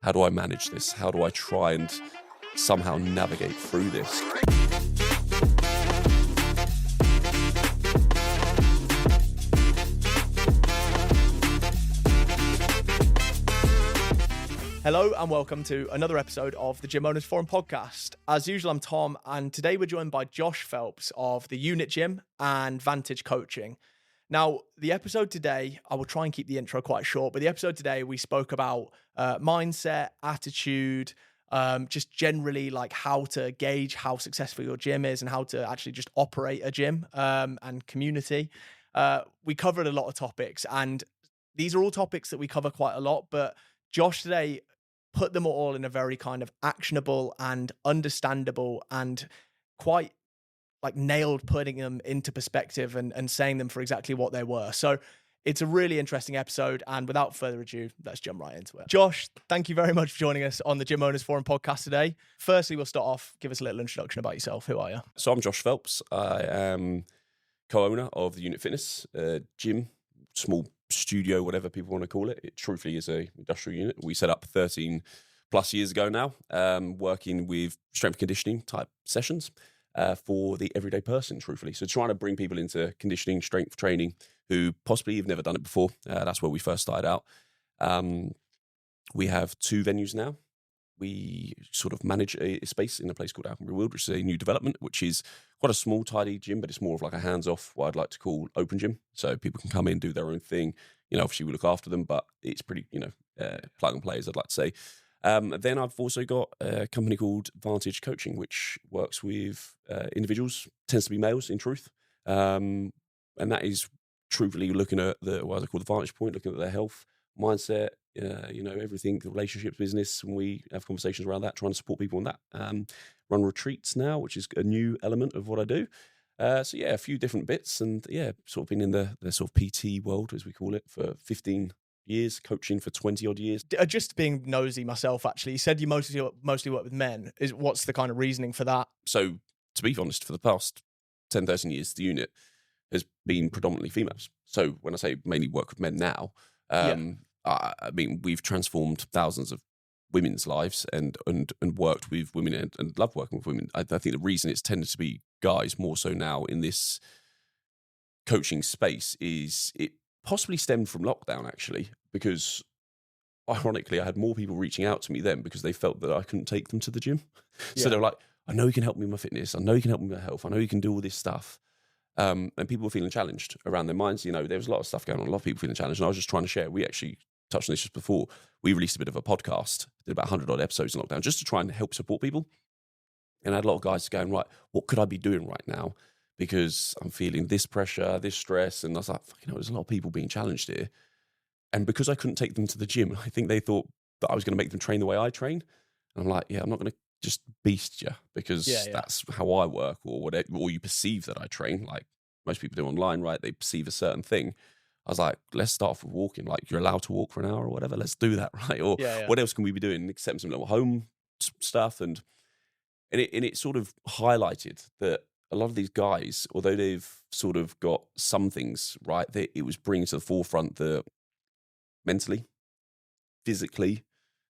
How do I manage this? How do I try and somehow navigate through this? Hello and welcome to another episode of the Gym Owners Forum podcast. As usual, I'm Tom, and today we're joined by Josh Phelps of the Unit Gym and Vantage Coaching. Now, the episode today, I will try and keep the intro quite short, but the episode today we spoke about mindset, attitude, just generally like how to gauge how successful your gym is and how to actually just operate a gym and community. We covered a lot of topics, and these are all topics that we cover quite a lot, but Josh today put them all in a very kind of actionable and understandable and quite like nailed putting them into perspective and saying them for exactly what they were. So it's a really interesting episode. And without further ado, let's jump right into it. Josh, thank you very much for joining us on the Gym Owners Forum podcast today. Firstly, we'll start off, give us a little introduction about yourself. Who are you? So I'm Josh Phelps. I am co-owner of the Unit Fitness gym, small studio, whatever people want to call it. It truthfully is a industrial unit. We set up 13 plus years ago now, working with strength conditioning type sessions for the everyday person, truthfully. So trying to bring people into conditioning, strength training, who possibly have never done it before. That's where we first started out. We have 2 venues now. We sort of manage a space in a place called Alconbury Wild, which is a new development, which is quite a small, tidy gym, but it's more of like a hands-off, what I'd like to call open gym. So people can come in, do their own thing. You know, obviously we look after them, but it's pretty, plug and play, as I'd like to say. Then I've also got a company called Vantage Coaching, which works with individuals, tends to be males in truth. And that is truthfully looking at what I call the vantage point, looking at their health, mindset, everything, the relationships, business, and we have conversations around that, trying to support people on that. Run retreats now, which is a new element of what I do. So yeah, a few different bits, and yeah, sort of been in the sort of PT world, as we call it, for 15 years, coaching for 20 odd years. Just being nosy myself, actually, you said you mostly work with men. What's the kind of reasoning for that? So to be honest, for the past 10, 13 years, the unit has been predominantly females. So when I say mainly work with men now, I mean, we've transformed thousands of women's lives and worked with women and love working with women. I think the reason it's tended to be guys more so now in this coaching space is it possibly stemmed from lockdown, actually, because ironically I had more people reaching out to me then because they felt that I couldn't take them to the gym. So they're like, I know you can help me with my fitness. I know you can help me with my health. I know you can do all this stuff. And people were feeling challenged around their minds. You know, there was a lot of stuff going on, a lot of people feeling challenged. And I was just trying to share. We actually touched on this just before. We released a bit of a podcast, did about 100 odd episodes in lockdown, just to try and help support people. And I had a lot of guys going, right, what could I be doing right now? Because I'm feeling this pressure, this stress. And I was like, there's a lot of people being challenged here. And because I couldn't take them to the gym, I think they thought that I was going to make them train the way I train. And I'm like, I'm not going to just beast you because that's how I work, or whatever, or you perceive that I train, like most people do online, right? They perceive a certain thing. I was like, let's start off with walking. Like, you're allowed to walk for an hour or whatever. Let's do that, right? Or what else can we be doing except some little home stuff? And it sort of highlighted that a lot of these guys, although they've sort of got some things right, it was bringing to the forefront that mentally, physically,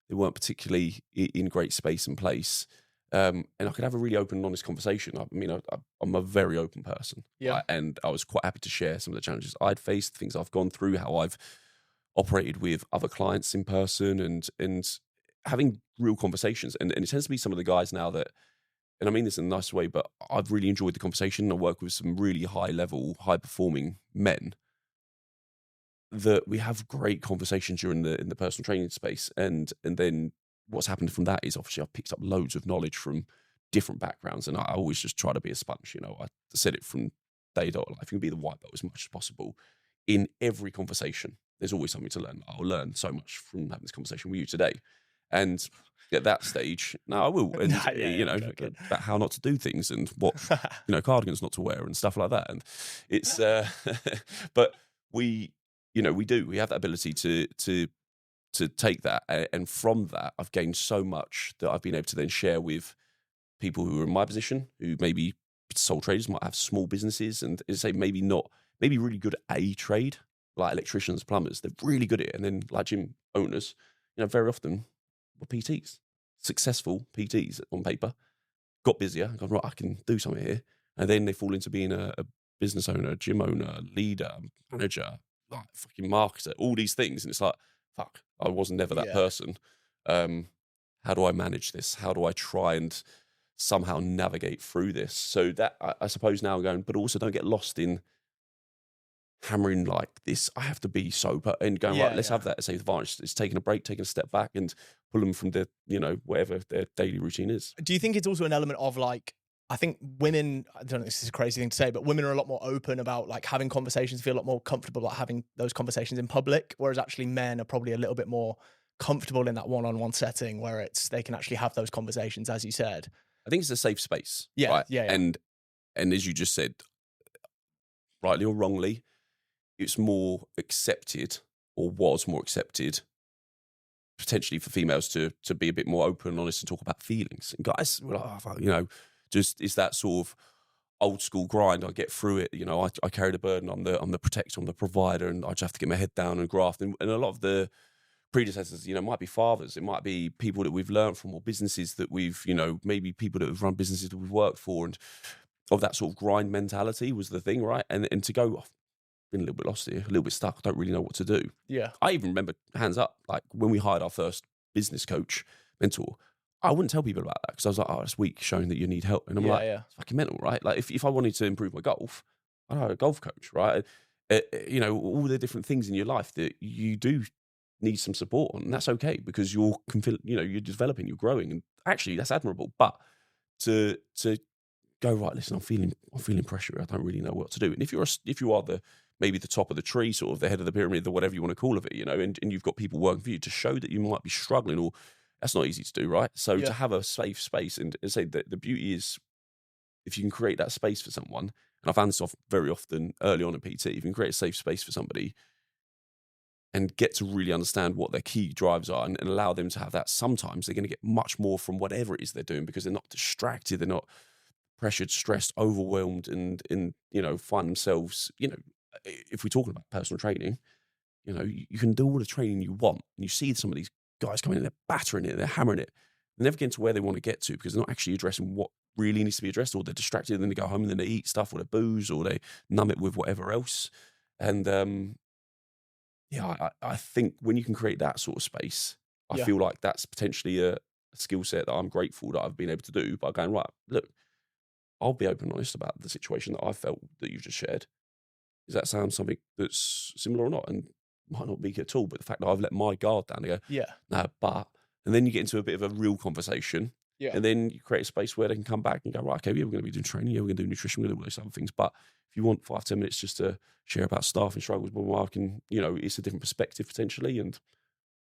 they weren't particularly in great space and place. And I could have a really open and honest conversation. I mean, I'm a very open person. Right? And I was quite happy to share some of the challenges I'd faced, things I've gone through, how I've operated with other clients in person, and having real conversations. And it tends to be some of the guys now that, and I mean this in a nice way, but I've really enjoyed the conversation. I work with some really high-level, high-performing men that we have great conversations during in the personal training space. And then what's happened from that is obviously I've picked up loads of knowledge from different backgrounds, and I always just try to be a sponge. I said it from day dot. Life, you can be the white belt as much as possible. In every conversation, there's always something to learn. I'll learn so much from having this conversation with you today. And at that stage, now I will, and about how not to do things and what cardigans not to wear and stuff like that. And it's, but we have that ability to take that, and from that I've gained so much that I've been able to then share with people who are in my position, who maybe sole traders, might have small businesses, and say maybe really good at a trade, like electricians, plumbers. They're really good at it, and then like gym owners, very often were PTs, successful PTs on paper, got busier, gone, right, I can do something here. And then they fall into being a business owner, gym owner, leader, manager, like fucking marketer, all these things. And it's like, fuck, I was never that person. How do I manage this? How do I try and somehow navigate through this? So that, I suppose now I'm going, but also don't get lost in hammering like this. I have to be sober and going, right, let's have that. Say the Vantage. It's taking a break, taking a step back and pull them from whatever their daily routine is. Do you think it's also an element of like, I think women, I don't know, this is a crazy thing to say, but women are a lot more open about like having conversations, feel a lot more comfortable about having those conversations in public, whereas actually men are probably a little bit more comfortable in that one-on-one setting where they can actually have those conversations, as you said. I think it's a safe space. Yeah, right? yeah. And as you just said, rightly or wrongly, it's more accepted, or was more accepted, potentially for females to be a bit more open and honest and talk about feelings. And guys, just it's that sort of old school grind. I get through it. I carry the burden. I'm the protector. I'm the provider, and I just have to get my head down and graft. And a lot of the predecessors, might be fathers. It might be people that we've learned from, or businesses that we've, maybe people that have run businesses that we've worked for, and of that sort of grind mentality was the thing, right? And to go, I've been a little bit lost here, a little bit stuck. I don't really know what to do. Yeah. I even remember, hands up, like when we hired our first business coach, mentor, I wouldn't tell people about that because I was like, oh, it's weak, showing that you need help. And I'm it's fucking mental, right? Like if I wanted to improve my golf, I'd hire a golf coach, right? All the different things in your life that you do need some support on, and that's okay because you're developing, you're growing, and actually that's admirable. But to go, right, listen, I'm feeling pressure. I don't really know what to do. And if you are maybe the top of the tree, sort of the head of the pyramid, or whatever you want to call it, and you've got people working for you to show that you might be struggling, or that's not easy to do, right? So to have a safe space, and say that the beauty is if you can create that space for someone, and I found this off very often early on in PT, if you can create a safe space for somebody and get to really understand what their key drives are, and allow them to have that, sometimes they're going to get much more from whatever it is they're doing because they're not distracted, they're not pressured, stressed, overwhelmed, and find themselves, if we're talking about personal training, you can do all the training you want, and you see some of these guys coming in, they're battering it, they're hammering it, they're never getting to where they want to get to because they're not actually addressing what really needs to be addressed, or they're distracted and then they go home and then they eat stuff, or they booze, or they numb it with whatever else. And I think when you can create that sort of space, I feel like that's potentially a skill set that I'm grateful that I've been able to do by going, right, look, I'll be open and honest about the situation that I felt that you've just shared. Does that sound something that's similar or not? And might not be at all, but the fact that I've let my guard down and go, no, and then you get into a bit of a real conversation, and then you create a space where they can come back and go, right, okay, we're going to be doing training, we're going to do nutrition, we're going to do all those other things. But if you want 5-10 minutes just to share about staff and struggles, well, I can, it's a different perspective potentially, and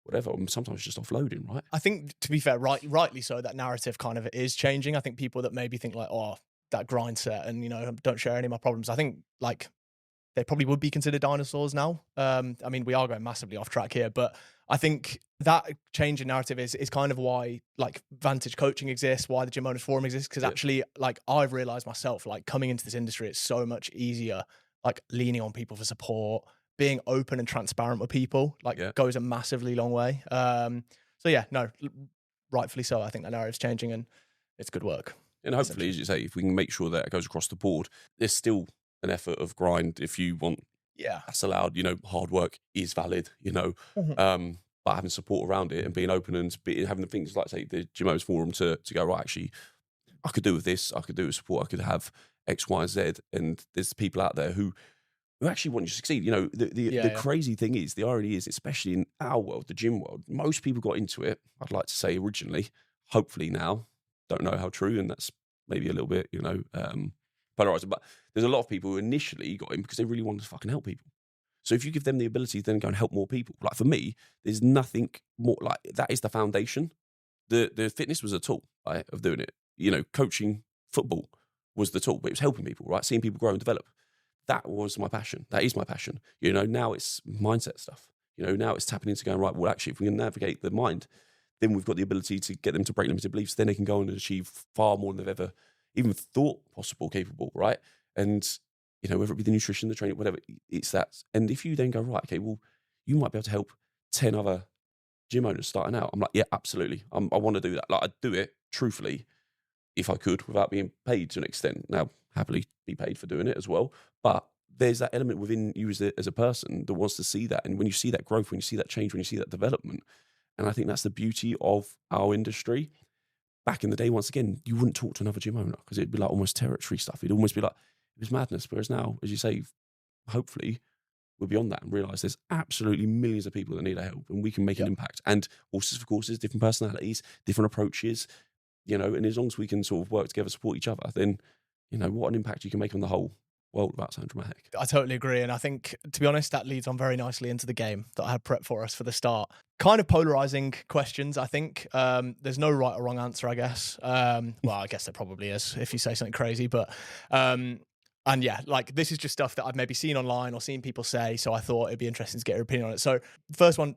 whatever. Sometimes just offloading, right? I think, to be fair, rightly so, that narrative kind of is changing. I think people that maybe think like, oh, that grind set and, don't share any of my problems, I think like they probably would be considered dinosaurs now. I mean, we are going massively off track here, but I think that change in narrative is kind of why like Vantage coaching exists, why the Gym Owners Forum exists. Because actually, like I've realized myself, like coming into this industry, it's so much easier, like leaning on people for support, being open and transparent with people, goes a massively long way. Rightfully so. I think that narrative's changing and it's good work. And hopefully, as you say, if we can make sure that it goes across the board, there's still an effort of grind if you want. That's allowed. Hard work is valid. But having support around it and being open and having the things like, say, the Gym Owners Forum to go, right, actually, I could do with this. I could do with support. I could have X, Y, and Z. And there's people out there who actually want you to succeed. The crazy thing is, the irony is, especially in our world, the gym world, most people got into it, I'd like to say originally, hopefully now, don't know how true, and that's maybe a little bit, polarizing, but there's a lot of people who initially got in because they really wanted to fucking help people. So if you give them the ability to then go and help more people, like for me, there's nothing more, like that is the foundation. The fitness was a tool, right, of doing it. Coaching football was the tool, but it was helping people, right? Seeing people grow and develop. That was my passion. That is my passion. Now it's mindset stuff. Now it's tapping into going, right, well, actually, if we can navigate the mind, then we've got the ability to get them to break limited beliefs. Then they can go on and achieve far more than they've ever even thought possible, capable, right? And, whether it be the nutrition, the training, whatever, it's that. And if you then go, right, okay, well, you might be able to help 10 other gym owners starting out. I'm like, yeah, absolutely. I want to do that. Like, I'd do it truthfully if I could without being paid to an extent. Now, happily be paid for doing it as well. But there's that element within you as a person that wants to see that. And when you see that growth, when you see that change, when you see that development, and I think that's the beauty of our industry. Back in the day, once again, you wouldn't talk to another gym owner because it'd be like almost territory stuff. It'd almost be like, it was madness. Whereas now, as you say, hopefully we're beyond that and realise there's absolutely millions of people that need our help and we can make an impact. And horses for courses, different personalities, different approaches, and as long as we can sort of work together, support each other, then, what an impact you can make on the whole world without sounding dramatic. I totally agree. And I think, to be honest, that leads on very nicely into the game that I had prepped for us for the start. Kind of polarizing questions, I think. There's no right or wrong answer, I guess. Well, I guess there probably is if you say something crazy. But, and yeah, like this is just stuff that I've maybe seen online or seen people say. So I thought it'd be interesting to get your opinion on it. So first one,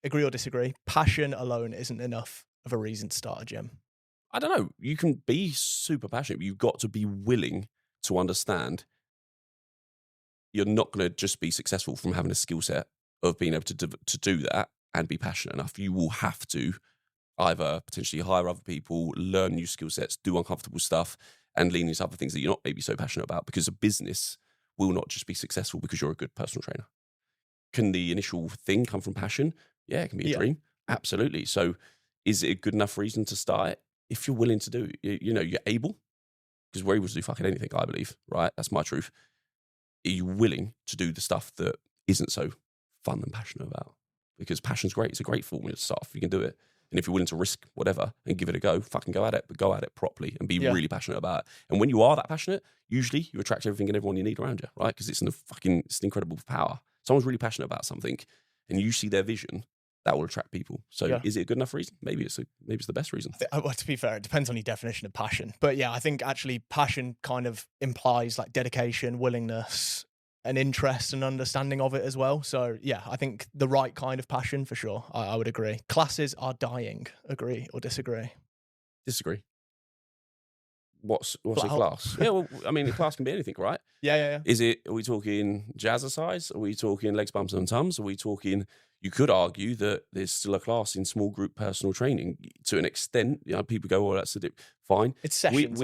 agree or disagree? Passion alone isn't enough of a reason to start a gym. I don't know. You can be super passionate, but you've got to be willing to understand you're not going to just be successful from having a skill set of being able to do that and be passionate enough. You will have to either potentially hire other people, learn new skill sets, do uncomfortable stuff, and lean into other things that you're not maybe so passionate about, because a business will not just be successful because you're a good personal trainer. Can the initial thing come from passion? Yeah, it can be a dream. Absolutely. So is it a good enough reason to start it? If you're willing to do it, you're able, because we're able to do fucking anything, I believe, right? That's my truth. Are you willing to do the stuff that isn't so fun and passionate about? Because passion's great. It's a great formula to start off. You can do it. And if you're willing to risk whatever and give it a go, fucking go at it, but go at it properly and be really passionate about it. And when you are that passionate, usually you attract everything and everyone you need around you, right? Because it's an incredible power. Someone's really passionate about something and you see their vision, that will attract people. So is it a good enough reason? Maybe it's the best reason. Well, to be fair, it depends on your definition of passion. But yeah, I think actually passion kind of implies like dedication, willingness, an interest and understanding of it as well. So yeah, I think the right kind of passion for sure. I would agree. Classes are dying. Agree or disagree? Disagree. What's a class? Yeah, well, I mean, a class can be anything, right? Yeah. Are we talking jazzercise? Are we talking legs, bumps and tums? Are we talking, you could argue that there's still a class in small group personal training to an extent. People go, well, that's fine. It's sessions,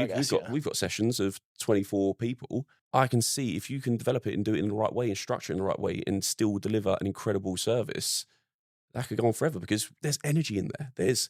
We've got sessions of 24 people. I can see if you can develop it and do it in the right way and structure it in the right way and still deliver an incredible service, that could go on forever because there's energy in there. There's,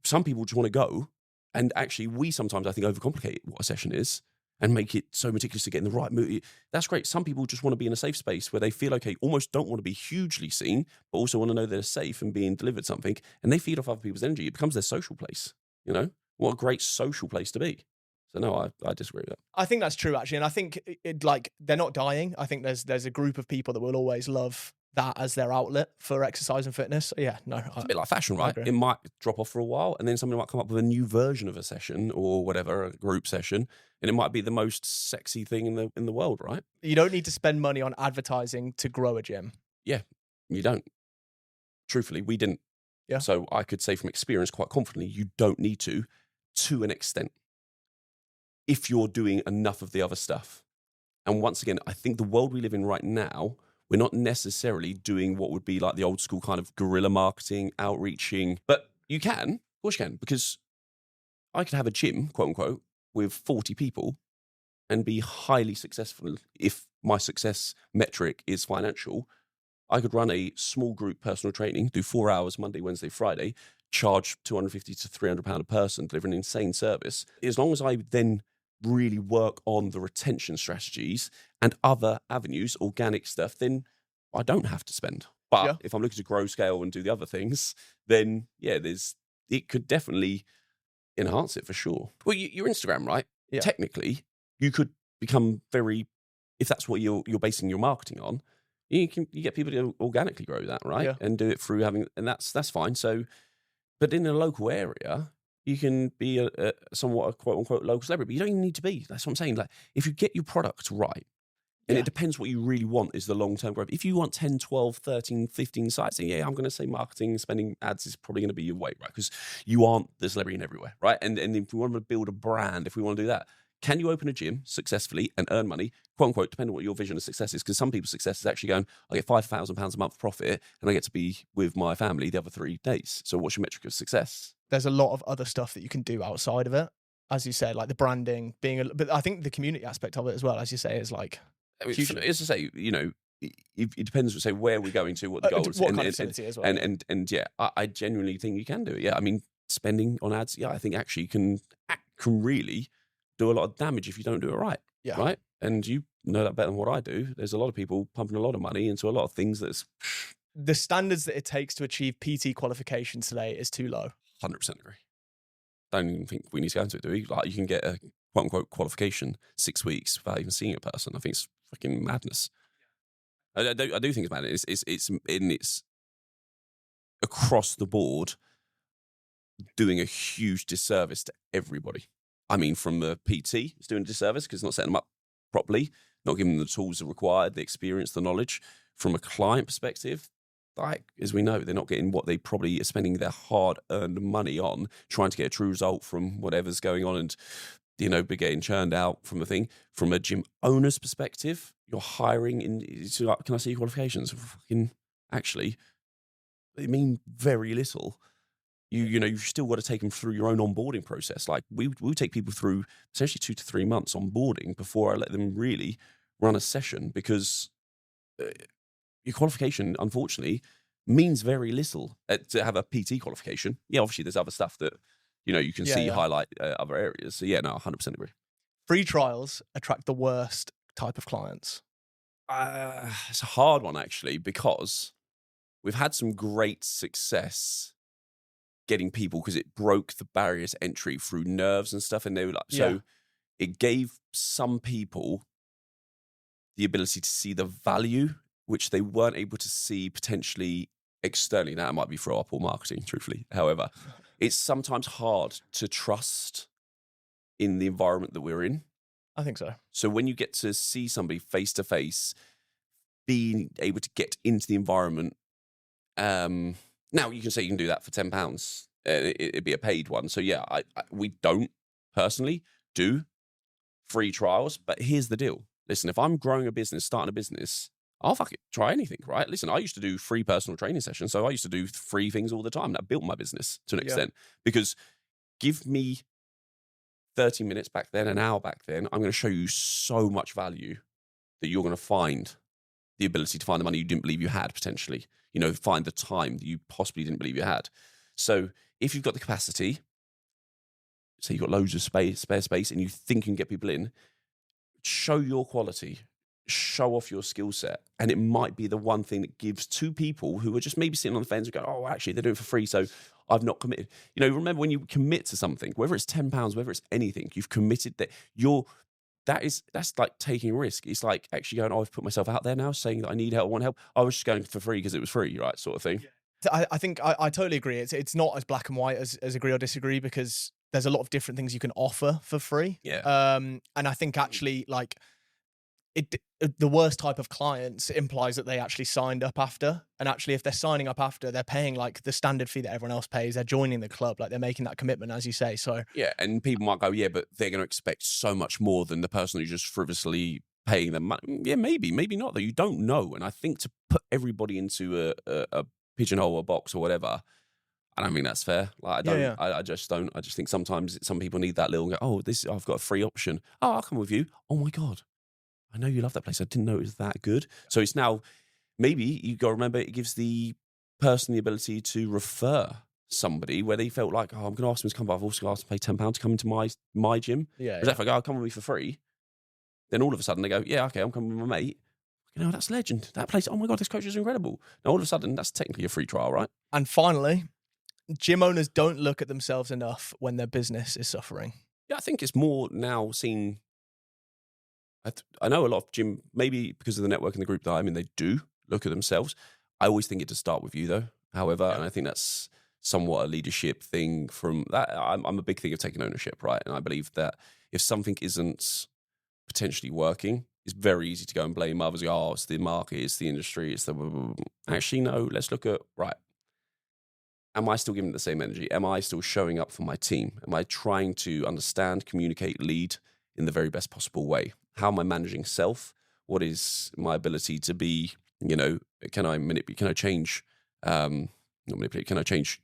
some people just want to go. And actually, we sometimes, I think, overcomplicate what a session is and make it so meticulous to get in the right mood. That's great. Some people just want to be in a safe space where they feel okay, almost don't want to be hugely seen, but also want to know they're safe and being delivered something. And they feed off other people's energy. It becomes their social place. What a great social place to be. So no, I disagree with that. I think that's true, actually. And I think they're not dying. I think there's a group of people that will always love that as their outlet for exercise and fitness. Yeah, no. It's a bit like fashion, right? It might drop off for a while and then somebody might come up with a new version of a session or whatever, a group session, and it might be the most sexy thing in the world, right? You don't need to spend money on advertising to grow a gym. Yeah, you don't. Truthfully, we didn't. Yeah. So I could say from experience quite confidently, you don't need to an extent, if you're doing enough of the other stuff. And once again, I think the world we live in right now, we're not necessarily doing what would be like the old school kind of guerrilla marketing, outreaching. But you can, of course you can, because I could have a gym, quote unquote, with 40 people and be highly successful. If my success metric is financial, I could run a small group personal training, do 4 hours Monday, Wednesday, Friday, charge £250 to £300 a person, deliver an insane service. As long as I then really work on the retention strategies and other avenues, organic stuff, then I don't have to spend. But if I'm looking to grow scale and do the other things, then it could definitely enhance it for sure. Well, your Instagram, right? Yeah. Technically, you could become if that's what you're basing your marketing on, you get people to organically grow that, right? Yeah. And do it through and that's fine. So, but in a local area, you can be a somewhat a quote-unquote local celebrity, but you don't even need to be. That's what I'm saying. Like, if you get your product right, and it depends what you really want is the long-term growth. If you want 10, 12, 13, 15 sites, then I'm going to say marketing, spending ads is probably going to be your way, right? Because you aren't the celebrity in everywhere, right? And if we want to build a brand, if we want to do that, can you open a gym successfully and earn money, quote unquote, depending on what your vision of success is? Because some people's success is actually going, I get £5,000 a month profit and I get to be with my family the other 3 days. So what's your metric of success? There's a lot of other stuff that you can do outside of it. As you said, like the branding, but I think the community aspect of it as well, as you say, is like hugely. As I say, it depends, say, where we're going to, what the goals, what kind of facility as well. And yeah, I genuinely think you can do it. Yeah, I mean, spending on ads, yeah, I think actually can really do a lot of damage if you don't do it right. Yeah. Right. And you know that better than what I do. There's a lot of people pumping a lot of money into a lot of things that's. The standards that it takes to achieve PT qualification today is too low. 100% agree. Don't even think we need to go into it, do we? Like, you can get a quote unquote qualification 6 weeks without even seeing a person. I think it's fucking madness. I do think it's madness. It's across the board doing a huge disservice to everybody. I mean, from the PT, it's doing a disservice because it's not setting them up properly, not giving them the tools that are required, the experience, the knowledge. From a client perspective, like, as we know, they're not getting what they probably are spending their hard-earned money on, trying to get a true result from whatever's going on and, be getting churned out from the thing. From a gym owner's perspective, you're hiring can I see your qualifications? Fucking, actually, they mean very little. You've still got to take them through your own onboarding process. Like, we take people through essentially 2 to 3 months onboarding before I let them really run a session, because your qualification, unfortunately, means very little. To have a PT qualification, yeah, obviously there's other stuff that you can see highlight other areas. So yeah, no, 100% agree. Free trials attract the worst type of clients. It's a hard one, actually, because we've had some great success getting people, because it broke the barriers to entry through nerves and stuff, and they were like, so it gave some people the ability to see the value which they weren't able to see potentially externally. Now, it might be through Apple marketing, truthfully. However, it's sometimes hard to trust in the environment that we're in. I think so. So when you get to see somebody face to face, being able to get into the environment, now you can say you can do that for £10. It'd be a paid one. So yeah, we don't personally do free trials, but here's the deal. Listen, if I'm growing a business, starting a business, I'll try anything, right? Listen, I used to do free personal training sessions, so I used to do free things all the time. That built my business to an extent, because give me 30 minutes back then, an hour back then, I'm going to show you so much value that you're going to find the ability to find the money you didn't believe you had, potentially. Find the time that you possibly didn't believe you had. So if you've got the capacity, say you've got loads of spare space, and you think you can get people in, show your quality, show off your skill set. And it might be the one thing that gives two people who are just maybe sitting on the fence and go, oh, actually, they're doing it for free, so I've not committed. Remember, when you commit to something, whether it's £10, whether it's anything, you've committed that that's like taking a risk. It's like actually going, I've put myself out there now, saying that I need help, I want help. I was just going for free because it was free, right? Sort of thing. I think I totally agree. It's not as black and white as agree or disagree, because there's a lot of different things you can offer for free. Yeah. And I think actually, like, the worst type of clients implies that they actually signed up after. And actually, if they're signing up after, they're paying like the standard fee that everyone else pays. They're joining the club, like they're making that commitment, as you say. So yeah, and people might go, yeah, but they're going to expect so much more than the person who's just frivolously paying them money. Yeah, maybe not, though. You don't know. And I think to put everybody into a pigeonhole or box or whatever, I don't think that's fair. Like, I just don't. I just think sometimes some people need that little, I've got a free option. Oh, I'll come with you. Oh my God, I know you love that place. I didn't know it was that good. So it's now, maybe you got to remember, it gives the person the ability to refer somebody where they felt like, I'm going to ask them to come, but I've also got to ask them to pay £10 to come into my gym. Yeah. Because if I go, come with me for free, then all of a sudden they go, yeah, okay, I'm coming with my mate. That's legend. That place, oh my God, this coach is incredible. Now all of a sudden, that's technically a free trial, right? And finally, gym owners don't look at themselves enough when their business is suffering. Yeah, I think it's more now seen. I know a lot of gym, maybe because of the network and the group that I'm in, they do look at themselves. I always think it does start with you, though. However, and I think that's somewhat a leadership thing from that. I'm a big thing of taking ownership, right? And I believe that if something isn't potentially working, it's very easy to go and blame others. Oh, it's the market, it's the industry, it's the... Actually, no, let's look at, right, am I still giving it the same energy? Am I still showing up for my team? Am I trying to understand, communicate, lead in the very best possible way? How am I managing self? What is my ability to be, can I manipulate, can I change, not manipulate, can I change,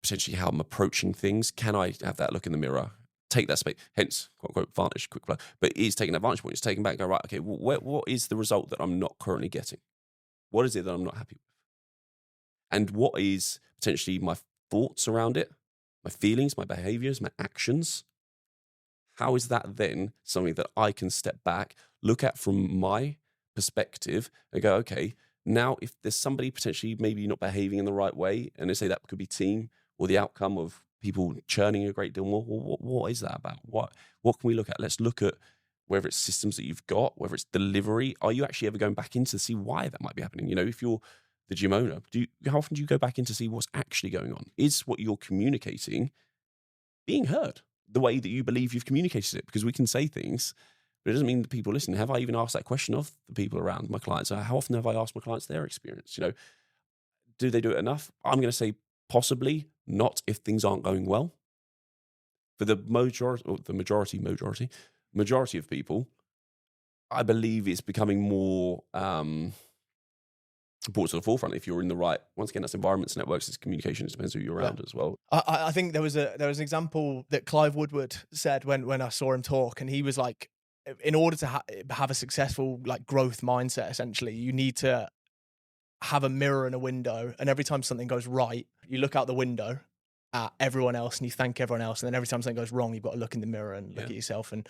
potentially how I'm approaching things? Can I have that look in the mirror? Take that space, hence, quote unquote, vantage, quick plug. But it is taking that vantage point, it's taking back and go, right, okay, what is the result that I'm not currently getting? What is it that I'm not happy with? And what is potentially my thoughts around it, my feelings, my behaviors, my actions? How is that then something that I can step back, look at from my perspective and go, okay, now if there's somebody potentially maybe not behaving in the right way, and they say that could be team or the outcome of people churning a great deal more, well, what is that about? What can we look at? Let's look at whether it's systems that you've got, whether it's delivery. Are you actually ever going back in to see why that might be happening? If you're the gym owner, how often do you go back in to see what's actually going on? Is what you're communicating being heard the way that you believe you've communicated it? Because we can say things, but it doesn't mean the people listen. Have I even asked that question of the people around my clients? How often have I asked my clients their experience? Do they do it enough? I'm going to say possibly not if things aren't going well. For the majority of people, I believe it's becoming more brought to the forefront if you're in the right, once again, that's environments, networks, it's communication, it depends who you're around as well. I think there was an example that Clive Woodward said when I saw him talk, and he was like, in order to have a successful growth mindset, essentially, you need to have a mirror and a window, and every time something goes right, you look out the window at everyone else and you thank everyone else, and then every time something goes wrong, you've got to look in the mirror and look at yourself, and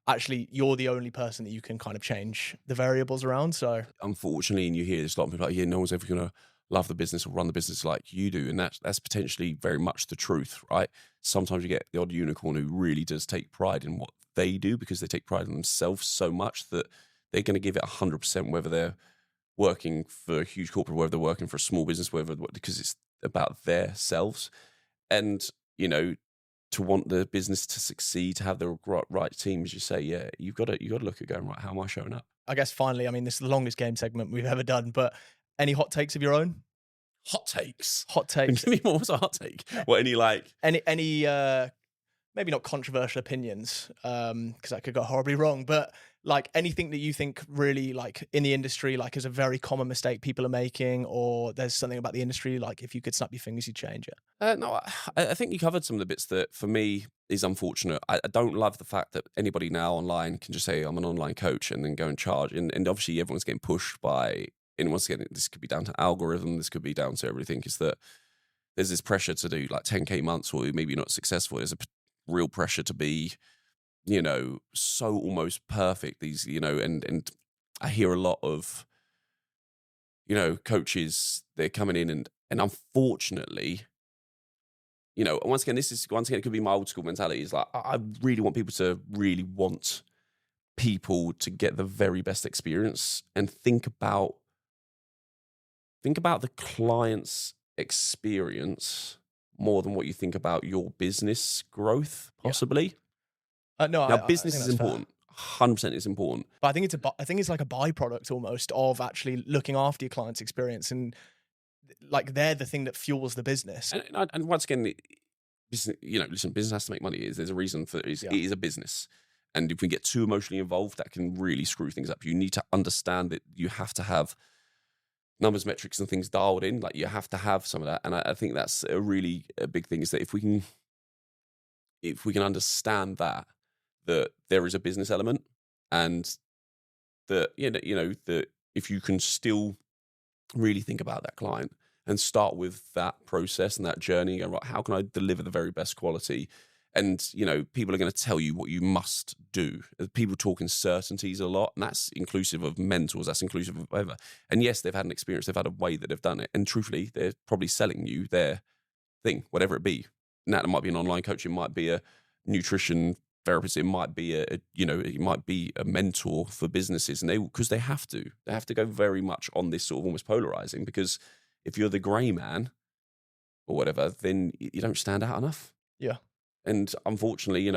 actually you're the only person that you can kind of change the variables around. So unfortunately, and you hear this a lot of people like, no one's ever going to love the business or run the business like you do, and that's potentially very much the truth, right? Sometimes you get the odd unicorn who really does take pride in what they do because they take pride in themselves so much that they're going to give it 100%, whether they're working for a huge corporate, whether they're working for a small business, because it's about their selves. And, to want the business to succeed, to have the right team, as you say, you've got to look at going, right, how am I showing up? I guess finally, this is the longest game segment we've ever done, but any hot takes of your own? Hot takes? Hot takes. Give me more. What's a hot take? What, any maybe not controversial opinions, because that could go horribly wrong, but anything that you think really in the industry is a very common mistake people are making, or there's something about the industry if you could snap your fingers you'd change it? No, I think you covered some of the bits that for me is unfortunate. I don't love the fact that anybody now online can just say I'm an online coach and then go and charge, and obviously everyone's getting pushed by, and once again this could be down to algorithm, this could be down to everything, is that there's this pressure to do 10K months or maybe you're not successful. There's a real pressure to be, so almost perfect. These, and I hear a lot of, coaches, they're coming in and unfortunately, once again, it could be my old school mentality. Is I really want people to really want people to get the very best experience and think about the client's experience more than what you think about your business growth, possibly. No, business is important. 100% is important. But I think it's like a byproduct almost of actually looking after your client's experience, and they're the thing that fuels the business. And once again, business has to make money. There's a reason for it. It is a business. And if we get too emotionally involved, that can really screw things up. You need to understand that you have to have numbers, metrics, and things dialed in. You have to have some of that. And I think that's a big thing, is that if we can understand that there is a business element, and that, that if you can still really think about that client and start with that process and that journey, and right, how can I deliver the very best quality? And, people are going to tell you what you must do. People talk in certainties a lot, and that's inclusive of mentors, that's inclusive of whatever. And yes, they've had an experience, they've had a way that they've done it. And truthfully, they're probably selling you their thing, whatever it be. Now, it might be an online coach, it might be a nutrition therapist, it might be it might be a mentor for businesses. And because they have to go very much on this sort of almost polarizing, because if you're the grey man or whatever, then you don't stand out enough. Yeah. And unfortunately,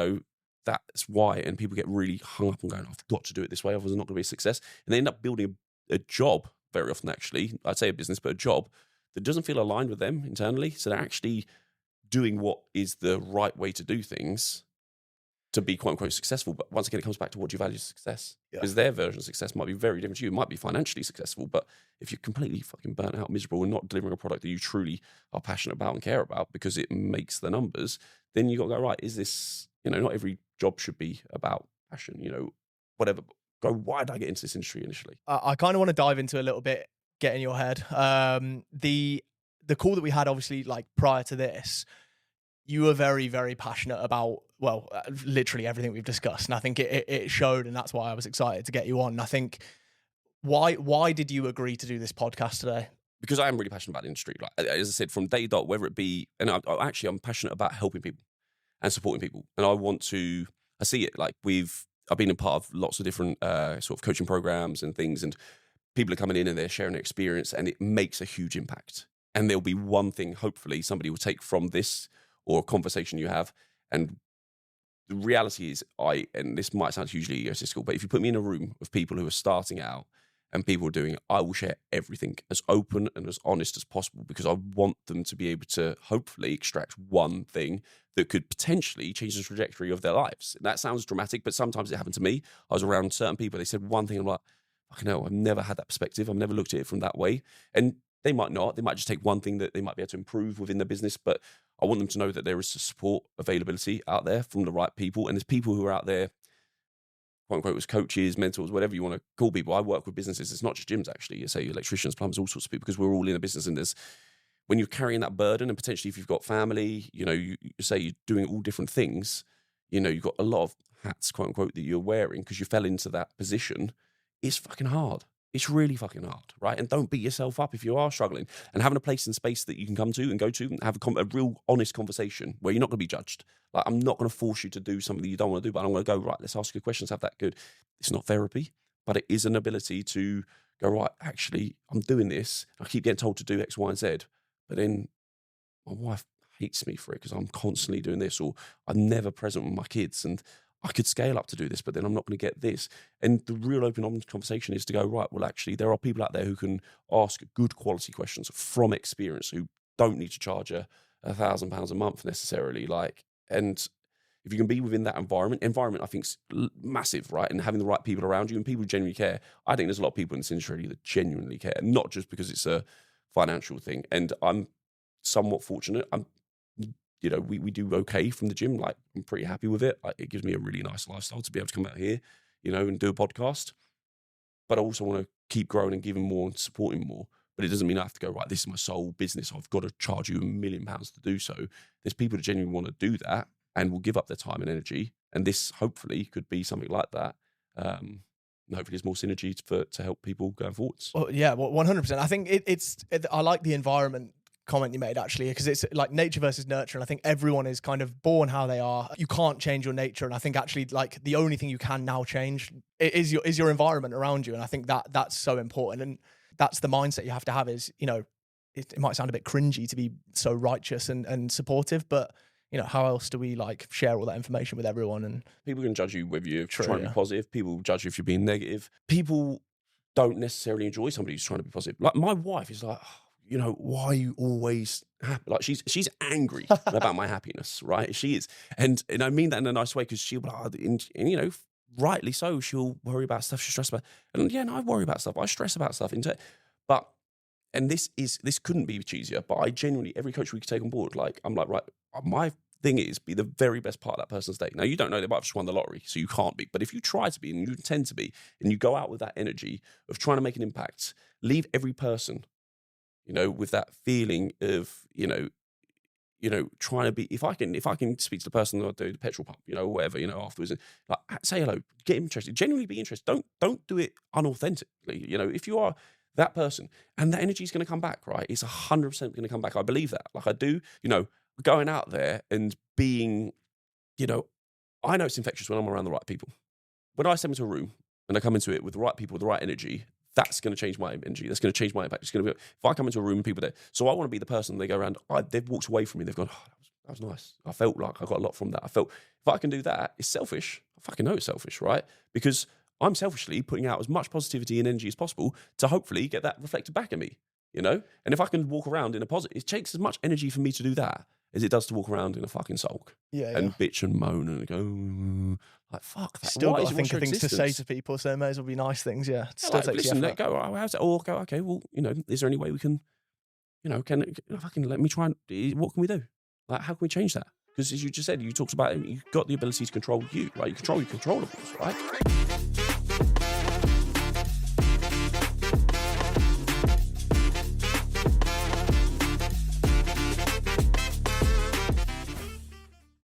that's why, and people get really hung up on going, I've got to do it this way, otherwise it's not going to be a success. And they end up building a job very often, actually. I'd say a business, but a job that doesn't feel aligned with them internally. So they're actually doing what is the right way to do things, to be quote unquote successful. But once again, it comes back to what do you value success? Yeah. Because their version of success might be very different to you. It might be financially successful, but if you're completely fucking burnt out, miserable, and not delivering a product that you truly are passionate about and care about because it makes the numbers, then you got to go, right, is this, not every job should be about passion, whatever. Go, why did I get into this industry initially? I kind of want to dive into a little bit, get in your head. The call that we had, obviously, like prior to this, you were very, very passionate about, literally everything we've discussed. And I think it showed, and that's why I was excited to get you on. And I think, why did you agree to do this podcast today? Because I am really passionate about the industry. Like, as I said, from day dot, whether it be, and I'm passionate about helping people and supporting people. And I see it, like I've been a part of lots of different sort of coaching programs and things, and people are coming in and they're sharing their experience, and it makes a huge impact. And there'll be one thing, hopefully, somebody will take from this or a conversation you have. And the reality is, and this might sound hugely egotistical, but if you put me in a room of people who are starting out and people are doing it, I will share everything as open and as honest as possible, because I want them to be able to hopefully extract one thing that could potentially change the trajectory of their lives. And that sounds dramatic, but sometimes it happened to me. I was around certain people, they said one thing, I'm like, fucking hell, I've never had that perspective. I've never looked at it from that way. And they might not. They might just take one thing that they might be able to improve within their business, but I want them to know that there is support availability out there from the right people. And there's people who are out there, quote unquote, as coaches, mentors, whatever you want to call people. I work with businesses. It's not just gyms, actually. You say electricians, plumbers, all sorts of people, because we're all in a business. And when you're carrying that burden, and potentially if you've got family, you say you're doing all different things, you've got a lot of hats, quote unquote, that you're wearing because you fell into that position. It's fucking hard. It's really fucking hard, right? And don't beat yourself up if you are struggling. And having a place and space that you can come to and go to and have a real honest conversation where you're not going to be judged. Like, I'm not going to force you to do something that you don't want to do, but I'm going to go, right, let's ask you questions, have that good. It's not therapy, but it is an ability to go, right, actually, I'm doing this. I keep getting told to do X, Y, and Z, but then my wife hates me for it because I'm constantly doing this, or I'm never present with my kids, and I could scale up to do this, but then I'm not going to get this. And the real open, honest conversation is to go, right, well, actually, there are people out there who can ask good quality questions from experience, who don't need to charge £1,000 a month necessarily. And if you can be within that environment, I think is massive, right? And having the right people around you and people who genuinely care. I think there's a lot of people in this industry that genuinely care, not just because it's a financial thing. And I'm somewhat fortunate. We do okay from the gym. Like, I'm pretty happy with it. It gives me a really nice lifestyle to be able to come out here, and do a podcast. But I also want to keep growing and giving more and supporting more. But it doesn't mean I have to go, right, this is my sole business, I've got to charge you £1 million to do so. There's people that genuinely want to do that and will give up their time and energy. And this hopefully could be something like that. And hopefully there's more synergy to help people going forwards. Well, yeah, 100%. I think I like the environment comment you made, actually, because it's like nature versus nurture, and I think everyone is kind of born how they are. You can't change your nature, and I think actually, like, the only thing you can now change is your environment around you, and I think that's so important, and that's the mindset you have to have. Is it might sound a bit cringy to be so righteous and supportive, but how else do we share all that information with everyone? And people can judge you whether you're trying to be positive. People judge you if you're being negative. People don't necessarily enjoy somebody who's trying to be positive. Like, my wife is like, why are you always happy? Like, she's angry about my happiness, right? She is. And I mean that in a nice way, because she'll be like, rightly so, she'll worry about stuff, she's stressed about. And I worry about stuff. I stress about stuff. But, and this couldn't be cheesier, but I genuinely, every coach we could take on board, I'm like, right, my thing is be the very best part of that person's day. Now, you don't know, they might have just won the lottery, so you can't be. But if you try to be, and you intend to be, and you go out with that energy of trying to make an impact, leave every person with that feeling of, trying to be, if I can speak to the person that I do the petrol pump, whatever, afterwards, say hello, get interested, genuinely be interested. Don't do it unauthentically. If you are that person, and that energy is going to come back, right? It's 100% going to come back. I believe that. I do, going out there and being, I know it's infectious when I'm around the right people. When I step into a room and I come into it with the right people, with the right energy, that's going to change my energy. That's going to change my impact. It's going to be, if I come into a room and people there, so I want to be the person, they go around, they've walked away from me, they've gone, oh, that was nice. I felt like I got a lot from that. I felt, if I can do that, it's selfish. I fucking know it's selfish, right? Because I'm selfishly putting out as much positivity and energy as possible to hopefully get that reflected back at me, And if I can walk around in a positive, it takes as much energy for me to do that as it does to walk around in a fucking sulk and bitch and moan and go, like, fuck that. Still got to think of things to say to people, so it may as well be nice things, Still takes listen, the effort. let go. Oh, how's it? Or go, okay, well, is there any way we can, can fucking let me try and, what can we do? Like, how can we change that? Because as you just said, you talked about, you've got the ability to control you, right? You control your controllables, right?